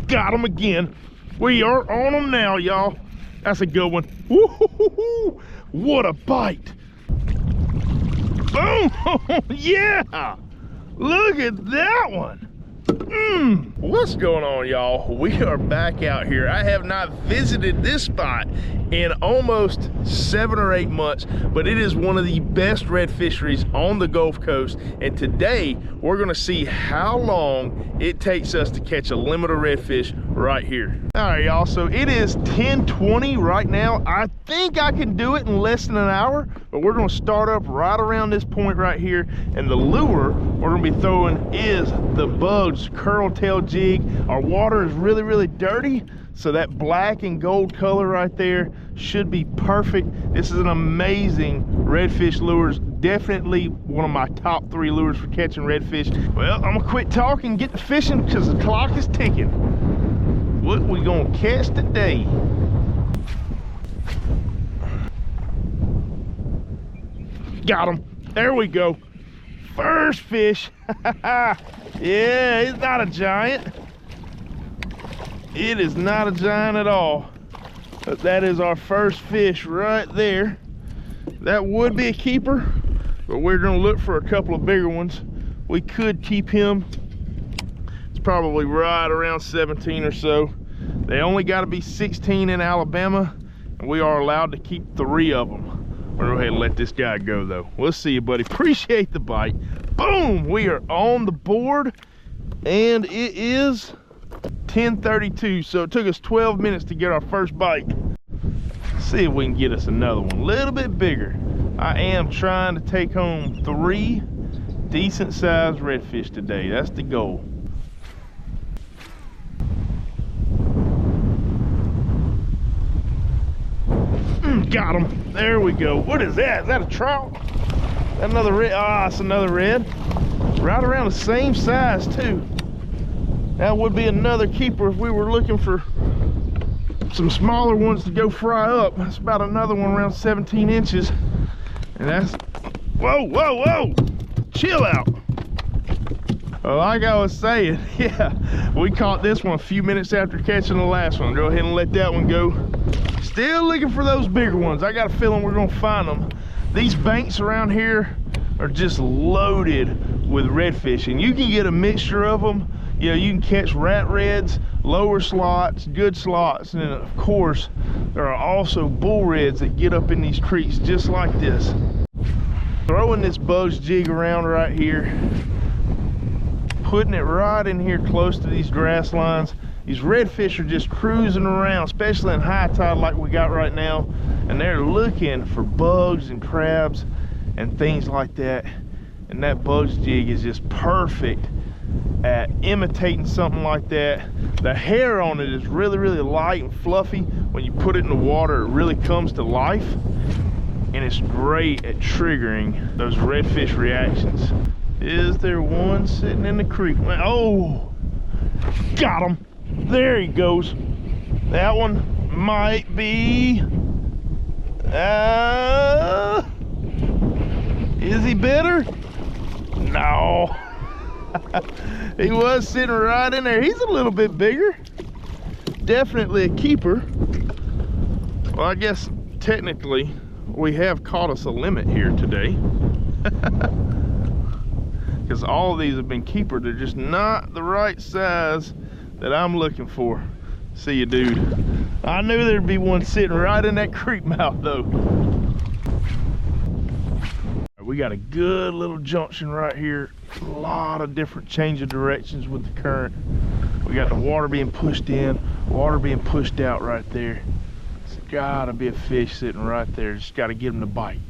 Got him again. We are on them now, y'all. That's a good one. Woo-hoo-hoo-hoo. What a bite. Boom. Yeah. Look at that one. What's going on, y'all? We are back out here. I have not visited this spot in almost 7 or 8 months, but it is one of the best red fisheries on the Gulf Coast. And today we're gonna see how long it takes us to catch a limit of redfish right here. All right, y'all, so it is 10:20 right now. I think I can do it in less than an hour, but we're gonna start up right around this point right here. And the lure we're gonna be throwing is the Bugs curl tail jig. Our water is really, really dirty, so that black and gold color right there should be perfect. This is an amazing redfish lures. Definitely one of my top 3 lures for catching redfish. Well, I'm gonna quit talking and get to fishing because the clock is ticking. What we gonna catch today? Got him. There we go. First fish. Yeah, he's not a giant. It is not a giant at all. But that is our first fish right there. That would be a keeper, but we're gonna look for a couple of bigger ones. We could keep him. It's probably right around 17 or so. They only gotta be 16 in Alabama, and we are allowed to keep 3 of them. We're gonna go ahead and let this guy go though. We'll see you, buddy. Appreciate the bite. Boom, we are on the board, and it is 10:32, so it took us 12 minutes to get our first bite. Let's see if we can get us another one, a little bit bigger. I am trying to take home 3 decent sized redfish today. That's the goal. Got him. There we go. What is that? Is that a trout? Another red. Ah, it's another red. Right around the same size too. That would be another keeper if we were looking for some smaller ones to go fry up. That's about another one around 17 inches. And that's, whoa, whoa, whoa. Chill out. Well, like I was saying, yeah, we caught this one a few minutes after catching the last one. Go ahead and let that one go. Still looking for those bigger ones. I got a feeling we're gonna find them. These banks around here are just loaded with redfish, and you can get a mixture of them. You know, you can catch rat reds, lower slots, good slots, and then of course there are also bull reds that get up in these creeks just like this. Throwing this Bugs jig around right here, putting it right in here close to these grass lines. These redfish are just cruising around, especially in high tide like we got right now, and they're looking for bugs and crabs and things like that. And that Bugs jig is just perfect at imitating something like that. The hair on it is really, really light and fluffy. When you put it in the water, it really comes to life, and it's great at triggering those redfish reactions. Is there one sitting in the creek? Oh, got him. There he goes. That one might be, is he bitter? No. He was sitting right in there. He's a little bit bigger. Definitely a keeper. Well, I guess technically we have caught us a limit here today. Because all of these have been keeper. They're just not the right size that I'm looking for. See you, dude. I knew there'd be one sitting right in that creek mouth though. We got a good little junction right here. A lot of different change of directions with the current. We got the water being pushed in, water being pushed out right there. It's gotta be a fish sitting right there. Just gotta get him to bite.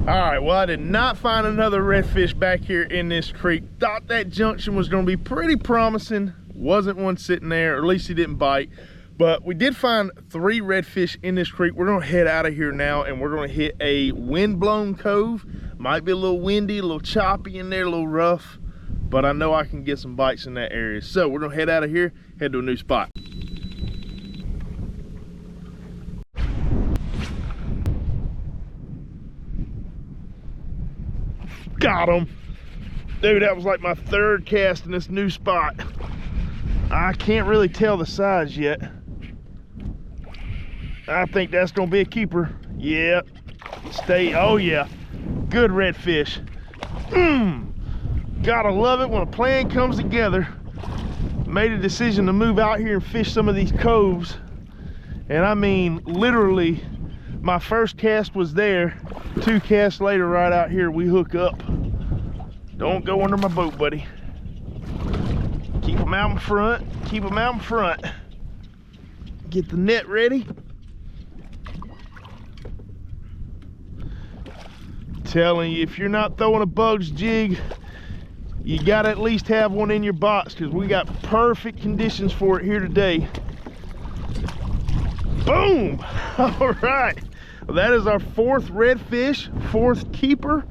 All right, well, I did not find another redfish back here in this creek. Thought that junction was gonna be pretty promising. Wasn't one sitting there, or at least he didn't bite. But we did find 3 redfish in this creek. We're gonna head out of here now, and we're gonna hit a wind-blown cove. Might be a little windy, a little choppy in there, a little rough, but I know I can get some bites in that area. So we're gonna head out of here, head to a new spot. Got him. Dude, that was like my third cast in this new spot. I can't really tell the size yet. I think that's gonna be a keeper. Yep. Stay, oh yeah. Good redfish. Gotta love it when a plan comes together. Made a decision to move out here and fish some of these coves. And I mean, literally, my first cast was there. 2 casts later, right out here, we hook up. Don't go under my boat, buddy. Keep them out in front. Keep them out in front. Get the net ready. Telling you, if you're not throwing a bugs jig, you gotta at least have one in your box, because we got perfect conditions for it here today. Boom! All right. Well, that is our 4th redfish, 4th keeper,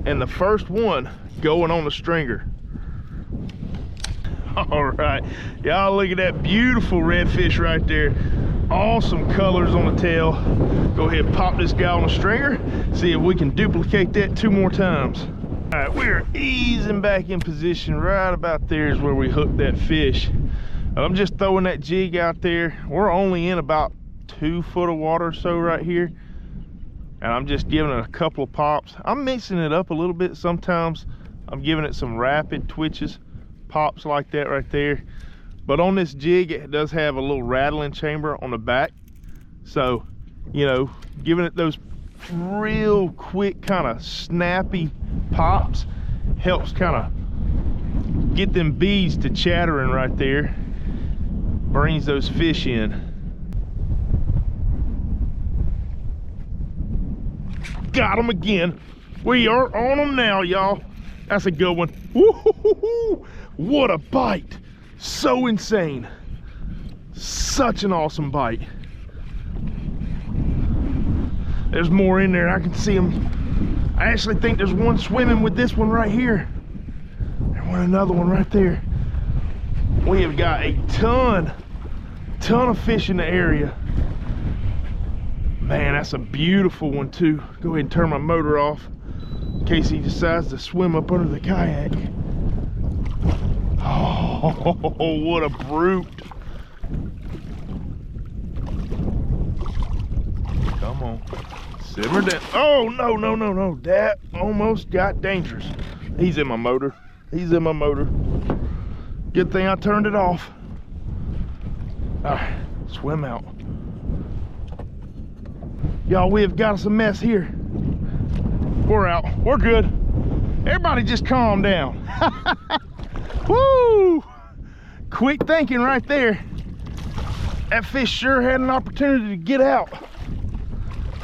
and the first one going on the stringer. All right, y'all look at that beautiful redfish right there. Awesome colors on the tail. Go ahead and pop this guy on the stringer. See if we can duplicate that 2 more times. All right, we're easing back in position. Right about there is where we hooked that fish. I'm just throwing that jig out there. We're only in about 2 foot of water or so right here. And I'm just giving it a couple of pops. I'm mixing it up a little bit. Sometimes I'm giving it some rapid twitches, pops like that right there. But on this jig, it does have a little rattling chamber on the back. So, you know, giving it those real quick kind of snappy pops helps kind of get them bees to chattering right there. Brings those fish in. Got them again. We are on them now, y'all. That's a good one. Woo-hoo-hoo-hoo. What a bite. So insane. Such an awesome bite. There's more in there. I can see them. I actually think there's one swimming with this one right here. There's another one right there. We have got a ton of fish in the area. Man, that's a beautiful one too. Go ahead and turn my motor off in case he decides to swim up under the kayak. Oh, what a brute. Come on, simmer down. Oh, no. That almost got dangerous. He's in my motor. He's in my motor. Good thing I turned it off. All right, swim out. Y'all, we have got us a mess here. We're out. We're good. Everybody just calm down. Woo! Quick thinking right there. That fish sure had an opportunity to get out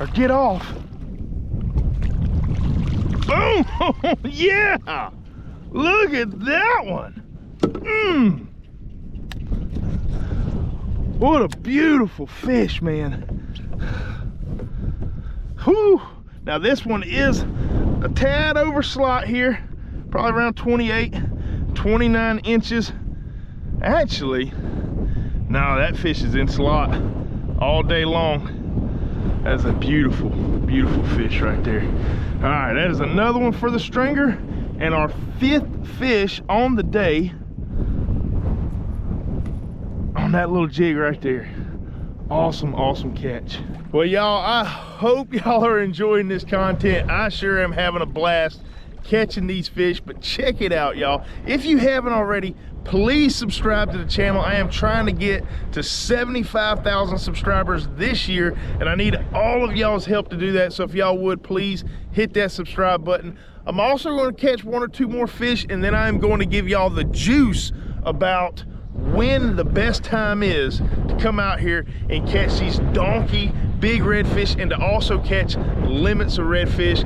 or get off. Boom! Yeah! Look at that one. What a beautiful fish, man. Whew. Now this one is a tad over slot here, probably around 28, 29 inches. Actually, no, that fish is in slot all day long. That's a beautiful, beautiful fish right there. All right, that is another one for the stringer, and our 5th fish on the day on that little jig right there. Awesome, awesome catch. Well, y'all, I hope y'all are enjoying this content. I sure am having a blast catching these fish, but check it out, y'all. If you haven't already, please subscribe to the channel. I am trying to get to 75,000 subscribers this year, and I need all of y'all's help to do that. So if y'all would, please hit that subscribe button. I'm also going to catch 1 or 2 more fish, and then I'm going to give y'all the juice about when the best time is to come out here and catch these donkey big redfish, and to also catch limits of redfish.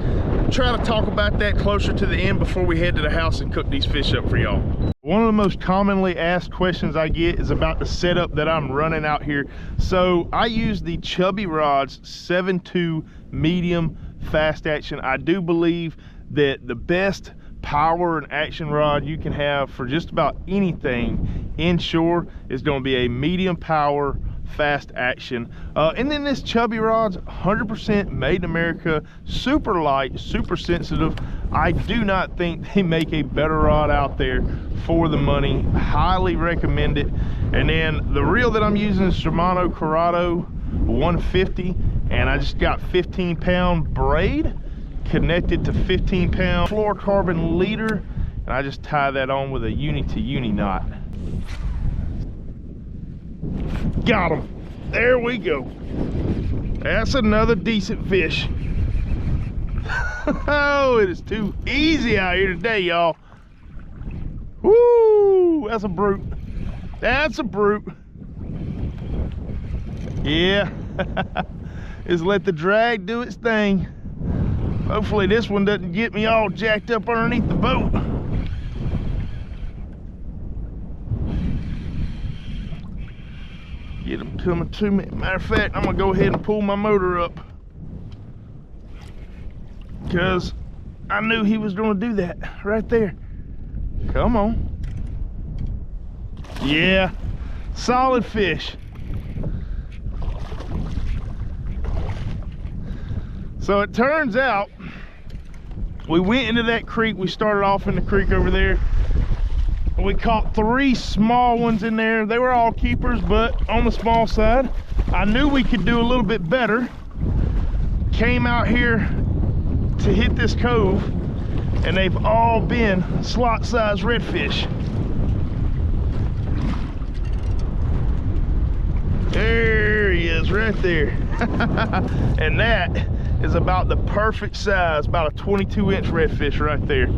Try to talk about that closer to the end before we head to the house and cook these fish up for y'all. One of the most commonly asked questions I get is about the setup that I'm running out here. So I use the Chubby rods 7.2 medium fast action. I do believe that the best power and action rod you can have for just about anything inshore is going to be a medium power fast action, and then this Chubby rod's 100% made in America, super light, super sensitive. I do not think they make a better rod out there for the money. Highly recommend it. And then the reel that I'm using is Shimano Corrado 150, and I just got 15-pound braid connected to 15-pound fluorocarbon leader, and I just tie that on with a uni-to-uni knot. Got him. There we go. That's another decent fish. Oh, it is too easy out here today, y'all. Woo, that's a brute. That's a brute. Yeah. Just let the drag do its thing. Hopefully this one doesn't get me all jacked up underneath the boat. Get him coming to me. Matter of fact, I'm gonna go ahead and pull my motor up, because I knew he was gonna do that right there. Come on. Yeah, solid fish. So it turns out we went into that creek. We started off in the creek over there. We caught 3 small ones in there. They were all keepers, but on the small side. I knew we could do a little bit better. Came out here to hit this cove, and they've all been slot-sized redfish. There he is, right there. And that is about the perfect size, about a 22-inch redfish right there.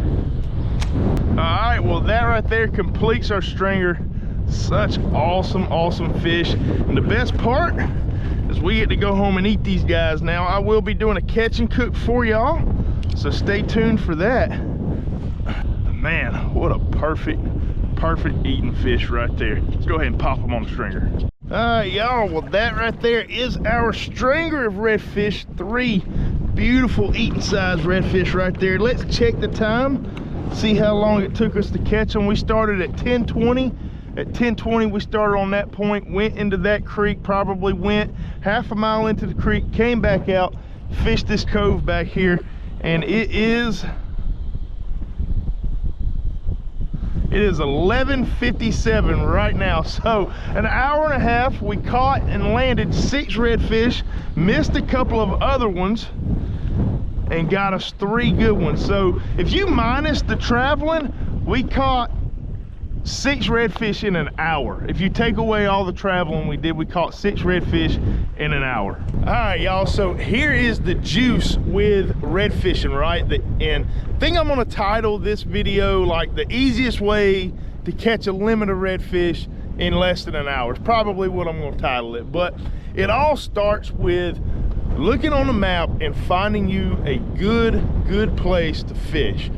All right, well, that right there completes our stringer. Such awesome fish. And the best part is we get to go home and eat these guys now. I will be doing a catch and cook for y'all, so stay tuned for that. Man, what a perfect eating fish right there. Let's go ahead and pop them on the stringer. All right, y'all, well, that right there is our stringer of redfish. 3 beautiful eating size redfish right there. Let's check the time, see how long it took us to catch them. We started at 10:20. At 10:20 we started on that point, went into that creek, probably went half a mile into the creek, came back out, fished this cove back here, and it is 11:57 right now. So an hour and a half. We caught and landed 6 redfish, missed a couple of other ones, and got us 3 good ones. So if you minus the traveling, we caught 6 redfish in an hour. If you take away all the traveling we did, we caught 6 redfish in an hour. All right, y'all, so here is the juice with redfishing, right? And I think I'm gonna title this video like the easiest way to catch a limit of redfish in less than an hour. It's probably what I'm gonna title it. But it all starts with looking on the map and finding you a good place to fish.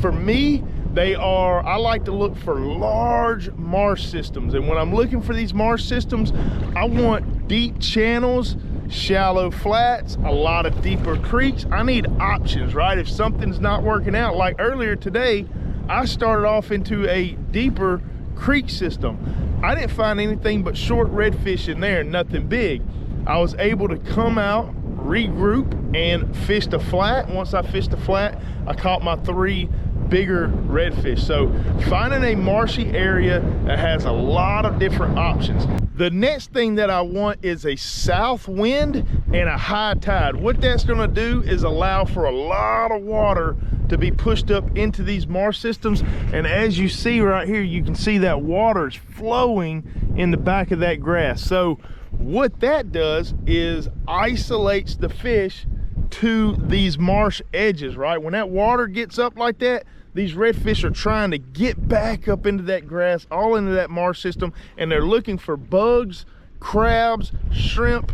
For me, I like to look for large marsh systems, and when I'm looking for these marsh systems, I want deep channels, shallow flats, a lot of deeper creeks. I need options, right? If something's not working out, like earlier today, I started off into a deeper creek system. I didn't find anything but short redfish in there, nothing big. I was able to come out, regroup, and fish the flat. Once I fished the flat, I caught my 3 bigger redfish. So finding a marshy area that has a lot of different options. The next thing that I want is a south wind and a high tide. What that's going to do is allow for a lot of water to be pushed up into these marsh systems, and as you see right here, you can see that water is flowing in the back of that grass. So what that does is isolates the fish to these marsh edges, right? When that water gets up like that, these redfish are trying to get back up into that grass, all into that marsh system, and they're looking for bugs, crabs, shrimp,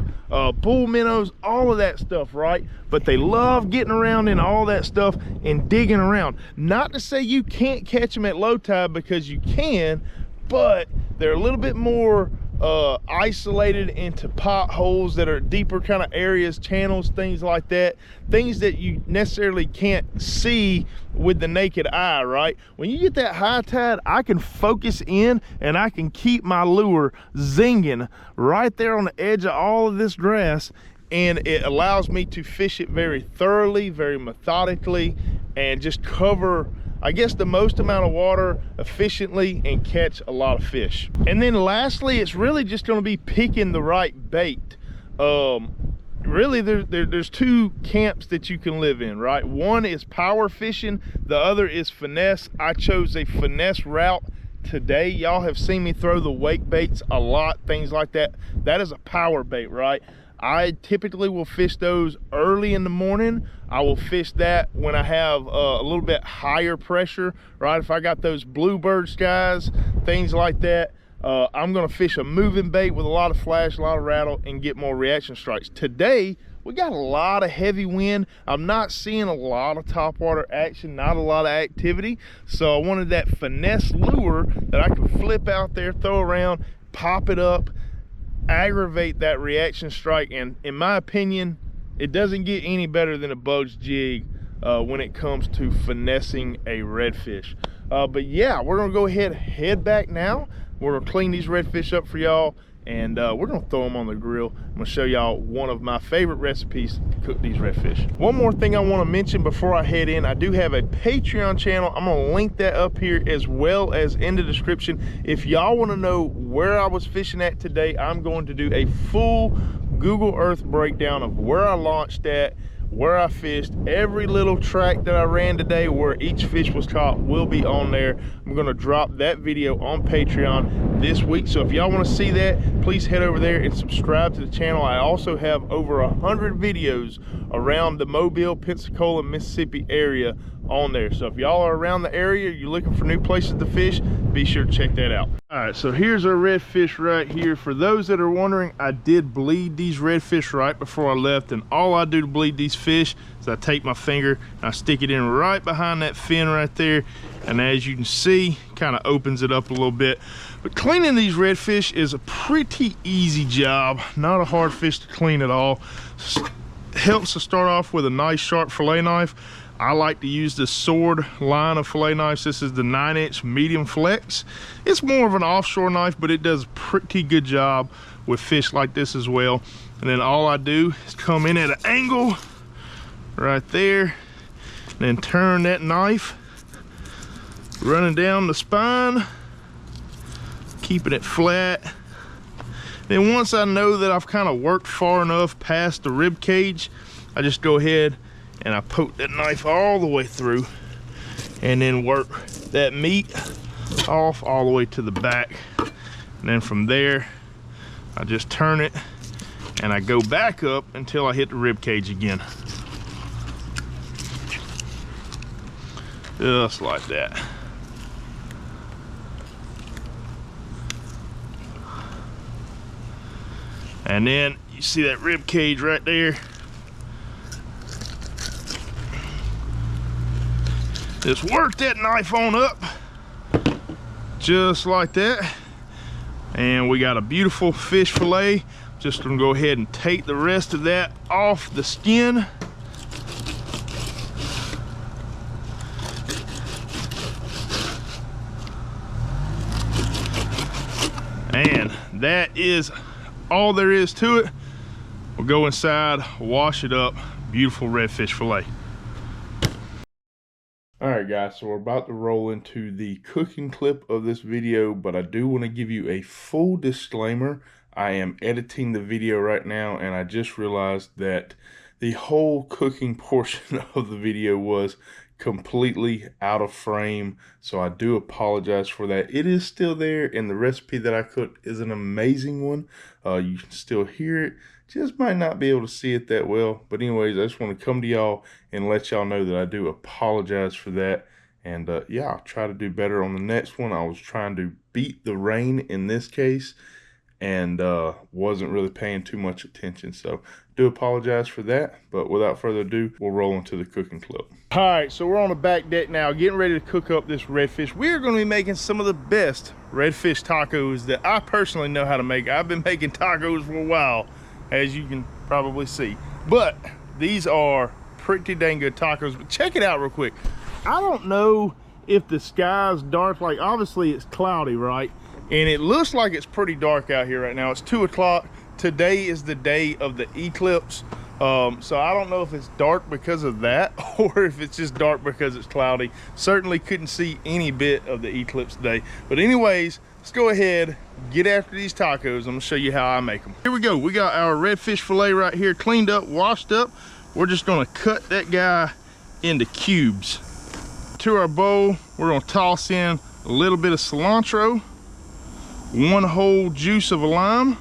bull minnows, all of that stuff, right? But they love getting around in all that stuff and digging around. Not to say you can't catch them at low tide, because you can, but they're a little bit more isolated into potholes that are deeper kind of areas, channels, things like that, things that you necessarily can't see with the naked eye, right? When you get that high tide, I can focus in and I can keep my lure zinging right there on the edge of all of this grass, and it allows me to fish it very thoroughly, very methodically, and just cover, I guess, the most amount of water efficiently and catch a lot of fish. And then lastly, it's really just going to be picking the right bait. Really, there's two camps that you can live in, right? One is power fishing, the other is finesse. I chose a finesse route today. Y'all have seen me throw the wake baits a lot, things like that. That is a power bait, right? I typically will fish those early in the morning. I will fish that when I have a little bit higher pressure, right? If I got those bluebird skies, things like that, I'm gonna fish a moving bait with a lot of flash, a lot of rattle, and get more reaction strikes. Today, we got a lot of heavy wind. I'm not seeing a lot of topwater action, not a lot of activity. So I wanted that finesse lure that I could flip out there, throw around, pop it up, aggravate that reaction strike. And in my opinion, it doesn't get any better than a Boats jig when it comes to finessing a redfish. But yeah, we're gonna go ahead, head back now. We're gonna clean these redfish up for y'all, and we're gonna throw them on the grill. I'm gonna show y'all one of my favorite recipes to cook these redfish. One more thing I wanna mention before I head in, I do have a Patreon channel. I'm gonna link that up here as well as in the description. If y'all wanna know where I was fishing at today, I'm going to do a full Google Earth breakdown of where I launched at, where I fished. Every little track that I ran today where each fish was caught will be on there. I'm gonna drop that video on Patreon this week, so if y'all want to see that, please head over there and subscribe to the channel. I also have over 100 videos around the Mobile, Pensacola, Mississippi area on there. So if y'all are around the area, you're looking for new places to fish, be sure to check that out. All right, so here's our redfish right here. For those that are wondering, I did bleed these redfish right before I left, and all I do to bleed these fish is I take my finger and I stick it in right behind that fin right there, and as you can see, kind of opens it up a little bit. But cleaning these redfish is a pretty easy job, not a hard fish to clean at all. Helps to start off with a nice sharp fillet knife. I like to use the Sword line of fillet knives. This is the 9-inch medium flex. It's more of an offshore knife, but it does a pretty good job with fish like this as well. And then all I do is come in at an angle right there, and then turn that knife, running down the spine, keeping it flat. Then once I know that I've kind of worked far enough past the rib cage, I just go ahead and I poke that knife all the way through, and then work that meat off all the way to the back. And then from there, I just turn it and I go back up until I hit the rib cage again. Just like that. And then you see that rib cage right there. Just work that knife on up, just like that. And we got a beautiful fish fillet. Just gonna go ahead and take the rest of that off the skin. And that is all there is to it. We'll go inside, wash it up. Beautiful redfish fillet. All right, guys, so we're about to roll into the cooking clip of this video, but I do want to give you a full disclaimer. I am editing the video right now, and I just realized that the whole cooking portion of the video was completely out of frame, so I do apologize for that. It is still there, and the recipe that I cooked is an amazing one. You can still hear it, just might not be able to see it that well. But anyways, I just want to come to y'all and let y'all know that I do apologize for that. And yeah, I'll try to do better on the next one. I was trying to beat the rain in this case, and wasn't really paying too much attention, so do apologize for that. But without further ado, we'll roll into the cooking clip. All right, so we're on the back deck now, getting ready to cook up this redfish. We're going to be making some of the best redfish tacos that I personally know how to make. I've been making tacos for a while, as you can probably see, but these are pretty dang good tacos. But check it out real quick. I don't know if the sky's dark, like obviously it's cloudy, right? And it looks like it's pretty dark out here right now. It's 2 o'clock. today is the day of the eclipse. So I don't know if it's dark because of that or if it's just dark because it's cloudy. Certainly couldn't see any bit of the eclipse today. But anyways, let's go ahead, get after these tacos. I'm gonna show you how I make them. Here we go. We got our redfish fillet right here, cleaned up, washed up. We're just gonna cut that guy into cubes. To our bowl, we're gonna toss in a little bit of cilantro, 1 whole juice of a lime,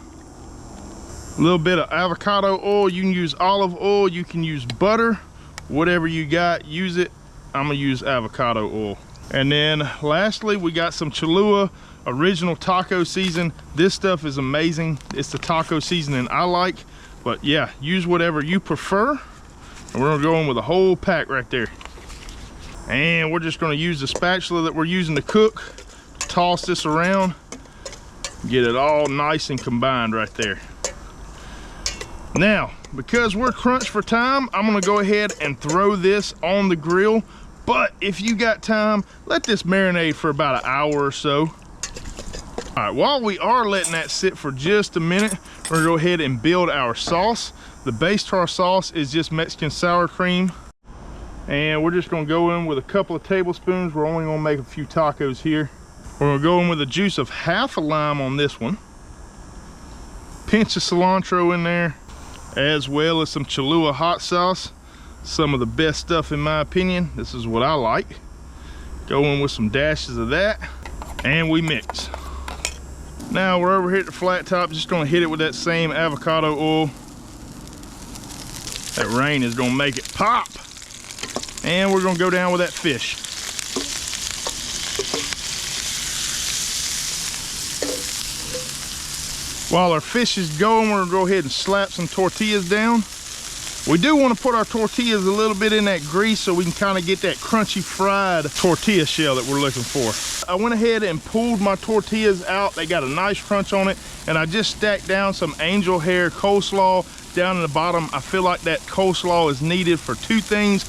a little bit of avocado oil. You can use olive oil, you can use butter, whatever you got, use it. I'm gonna use avocado oil. And then lastly, we got some Cholula original taco season. This stuff is amazing. It's the taco seasoning I like, but yeah, use whatever you prefer. And we're gonna go in with a whole pack right there. And we're just gonna use the spatula that we're using to cook, toss this around, get it all nice and combined right there. Now, because we're crunched for time, I'm gonna go ahead and throw this on the grill. But if you got time, let this marinate for about an hour or so. All right, while we are letting that sit for just a minute, we're gonna go ahead and build our sauce. The base to our sauce is just Mexican sour cream. And we're just gonna go in with a couple of tablespoons. We're only gonna make a few tacos here. We're gonna go in with the juice of half a lime on this one. Pinch of cilantro in there, as well as some Cholula hot sauce. Some of the best stuff in my opinion. This is what I like. Go in with some dashes of that, and we mix. Now we're over here at the flat top, just gonna hit it with that same avocado oil. That rain is gonna make it pop. And we're gonna go down with that fish. While our fish is going, we're gonna go ahead and slap some tortillas down. We do want to put our tortillas a little bit in that grease so we can kind of get that crunchy fried tortilla shell that we're looking for. I went ahead and pulled my tortillas out. They got a nice crunch on it, and I just stacked down some angel hair coleslaw down in the bottom. I feel like that coleslaw is needed for two things.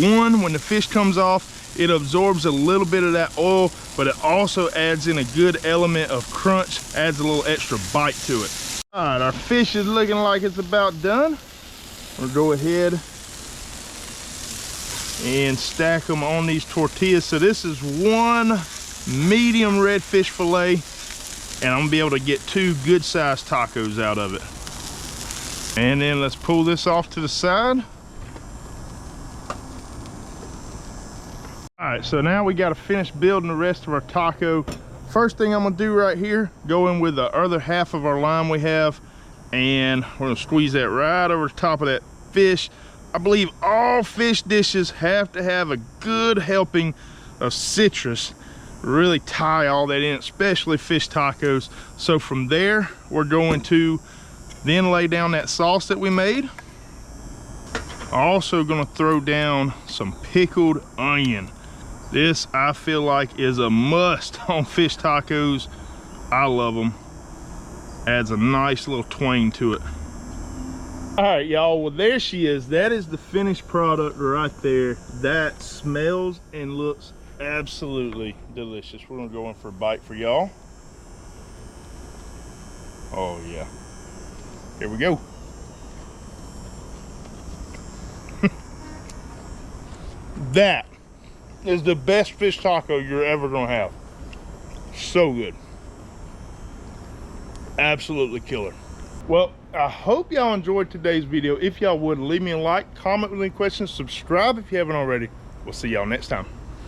One, when the fish comes off, it absorbs a little bit of that oil, but it also adds in a good element of crunch, adds a little extra bite to it. All right, our fish is looking like it's about done. We'll go ahead and stack them on these tortillas. So this is 1 medium redfish fillet, and I'm gonna be able to get 2 good sized tacos out of it. And then let's pull this off to the side. All right, so now we got to finish building the rest of our taco. First thing I'm gonna do right here, go in with the other half of our lime we have, and we're gonna squeeze that right over the top of that fish. I believe all fish dishes have to have a good helping of citrus, really tie all that in, especially fish tacos. So from there, we're going to then lay down that sauce that we made. Also gonna throw down some pickled onion. This, I feel like, is a must on fish tacos. I love them. Adds a nice little twang to it. All right, y'all, well, there she is. That is the finished product right there. That smells and looks absolutely delicious. We're gonna go in for a bite for y'all. Oh yeah, here we go. That is the best fish taco you're ever gonna have. So good. Absolutely killer. Well, I hope y'all enjoyed today's video. If y'all would, leave me a like, comment with any questions, subscribe if you haven't already. We'll see y'all next time.